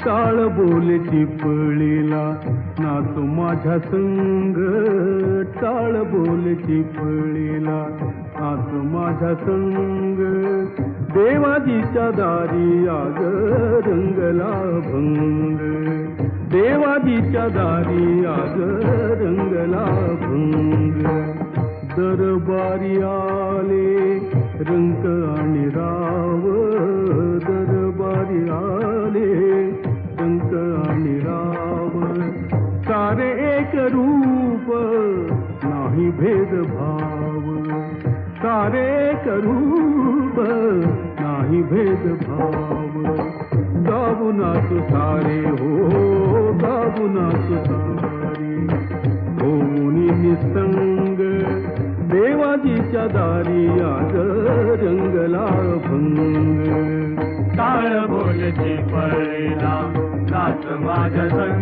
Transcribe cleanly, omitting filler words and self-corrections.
टाळ बोल चिपळीला नाचू माझ्या संग, टाळ बोल चिपळीला नाचू माझ्या संग. देवाजीच्या दारी आग रंगला भंग, देवाजीच्या दारी आग रंगला भंग. दरबारी आले रंग आणि राव, दरबारी आले रंग आणि राव. सारे एक रूप नाही भेदभाव, सारे एक रूप नाही भेदभाव. गाऊ नाचू सारे हो, गाऊ नाचू सारे होऊन निसंग. देवाजीच्या दारी आग रंगला भंग. टाळ बोल चिपळीला नाच माझ्या संग.